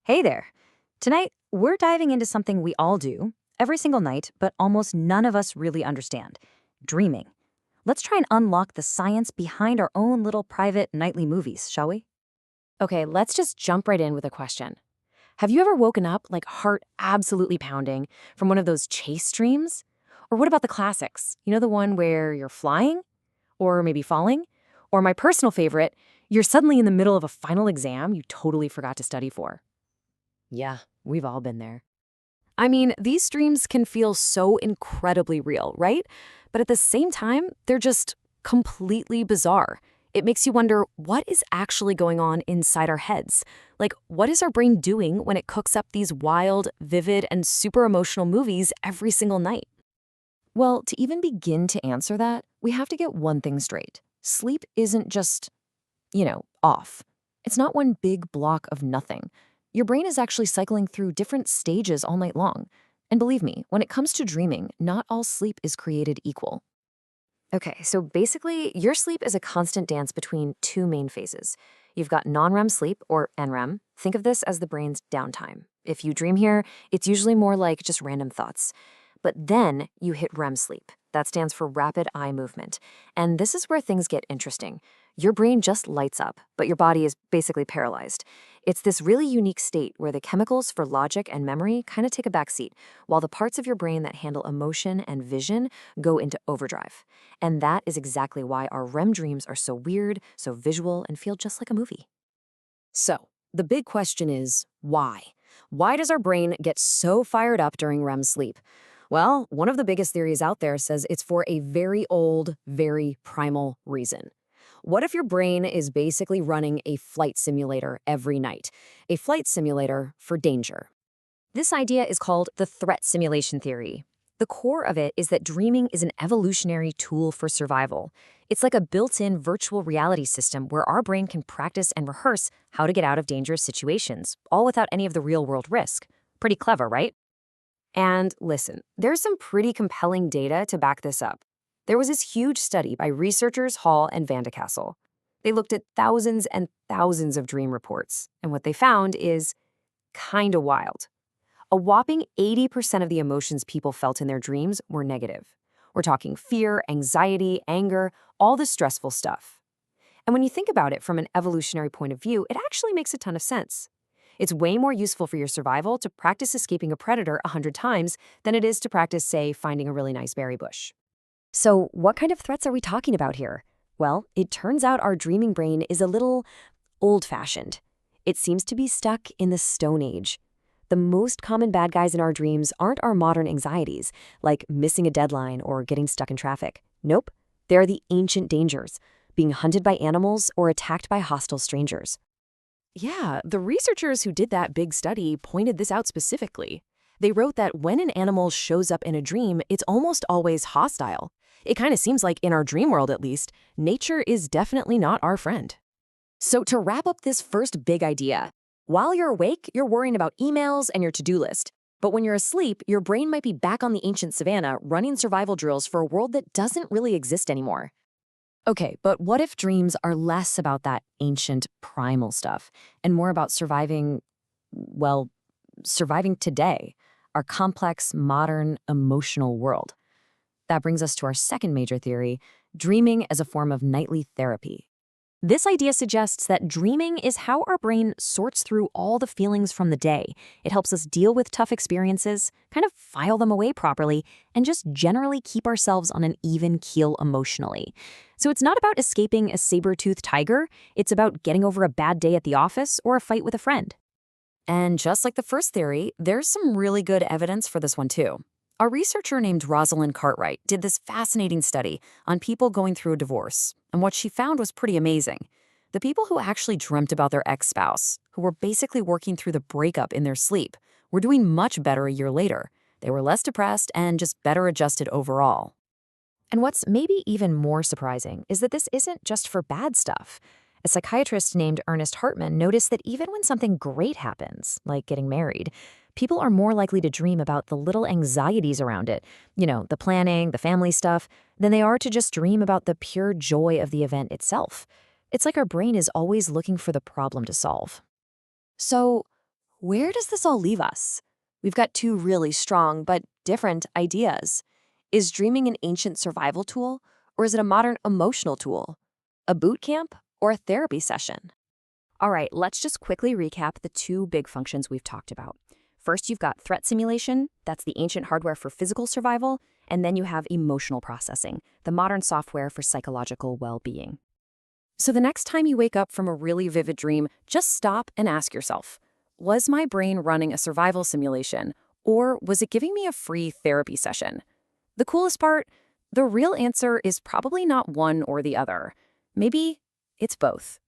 Hey there. Tonight, we're diving into something we all do every single night, but almost none of us really understand dreaming. Let's try and unlock the science behind our own little private nightly movies, shall we? Okay, let's just jump right in with a question. Have you ever woken up like heart absolutely pounding from one of those chase dreams? Or what about the classics? You know, the one where you're flying or maybe falling? Or my personal favorite, you're suddenly in the middle of a final exam you totally forgot to study for. Yeah, we've all been there. I mean, these dreams can feel so incredibly real, right? But at the same time, they're just completely bizarre. It makes you wonder what is actually going on inside our heads. Like, what is our brain doing when it cooks up these wild, vivid, and super emotional movies every single night? Well, to even begin to answer that, we have to get one thing straight. Sleep isn't just, off. It's not one big block of nothing. Your brain is actually cycling through different stages all night long. And believe me, when it comes to dreaming, not all sleep is created equal. Okay, so basically, your sleep is a constant dance between two main phases. You've got non-REM sleep, or NREM. Think of this as the brain's downtime. If you dream here, it's usually more like just random thoughts. But then you hit REM sleep. That stands for rapid eye movement. And this is where things get interesting. Your brain just lights up, but your body is basically paralyzed. It's this really unique state where the chemicals for logic and memory kind of take a backseat, while the parts of your brain that handle emotion and vision go into overdrive. And that is exactly why our REM dreams are so weird, so visual, and feel just like a movie. So, the big question is, why? Why does our brain get so fired up during REM sleep? Well, one of the biggest theories out there says it's for a very old, very primal reason. What if your brain is basically running a flight simulator every night? A flight simulator for danger. This idea is called the threat simulation theory. The core of it is that dreaming is an evolutionary tool for survival. It's like a built-in virtual reality system where our brain can practice and rehearse how to get out of dangerous situations, all without any of the real-world risk. Pretty clever, right? And listen, there's some pretty compelling data to back this up. There was this huge study by researchers Hall and Vandecastle. They looked at thousands and thousands of dream reports, and what they found is kinda wild. A whopping 80% of the emotions people felt in their dreams were negative. We're talking fear, anxiety, anger, all the stressful stuff. And when you think about it from an evolutionary point of view, it actually makes a ton of sense. It's way more useful for your survival to practice escaping a predator 100 times than it is to practice, say, finding a really nice berry bush. So, what kind of threats are we talking about here? Well, it turns out our dreaming brain is a little old-fashioned. It seems to be stuck in the Stone Age. The most common bad guys in our dreams aren't our modern anxieties, like missing a deadline or getting stuck in traffic. Nope, they're the ancient dangers, being hunted by animals or attacked by hostile strangers. Yeah, the researchers who did that big study pointed this out specifically. They wrote that when an animal shows up in a dream, it's almost always hostile. It kind of seems like in our dream world, at least, nature is definitely not our friend. So to wrap up this first big idea, while you're awake, you're worrying about emails and your to-do list. But when you're asleep, your brain might be back on the ancient savannah running survival drills for a world that doesn't really exist anymore. Okay, but what if dreams are less about that ancient primal stuff and more about surviving today, our complex, modern, emotional world? That brings us to our second major theory, dreaming as a form of nightly therapy. This idea suggests that dreaming is how our brain sorts through all the feelings from the day. It helps us deal with tough experiences, kind of file them away properly, and just generally keep ourselves on an even keel emotionally. So it's not about escaping a saber-toothed tiger, it's about getting over a bad day at the office or a fight with a friend. And just like the first theory, there's some really good evidence for this one too. A researcher named Rosalind Cartwright did this fascinating study on people going through a divorce, and what she found was pretty amazing. The people who actually dreamt about their ex-spouse, who were basically working through the breakup in their sleep, were doing much better a year later. They were less depressed and just better adjusted overall. And what's maybe even more surprising is that this isn't just for bad stuff. A psychiatrist named Ernest Hartman noticed that even when something great happens, like getting married, people are more likely to dream about the little anxieties around it, the planning, the family stuff, than they are to just dream about the pure joy of the event itself. It's like our brain is always looking for the problem to solve. So, Where does this all leave us? We've got two really strong but different ideas. Is dreaming an ancient survival tool, or is it a modern emotional tool? A boot camp or a therapy session? All right, let's just quickly recap the two big functions we've talked about. First, you've got threat simulation, that's the ancient hardware for physical survival, and then you have emotional processing, the modern software for psychological well-being. So the next time you wake up from a really vivid dream, just stop and ask yourself, was my brain running a survival simulation, or was it giving me a free therapy session? The coolest part, the real answer is probably not one or the other. Maybe it's both.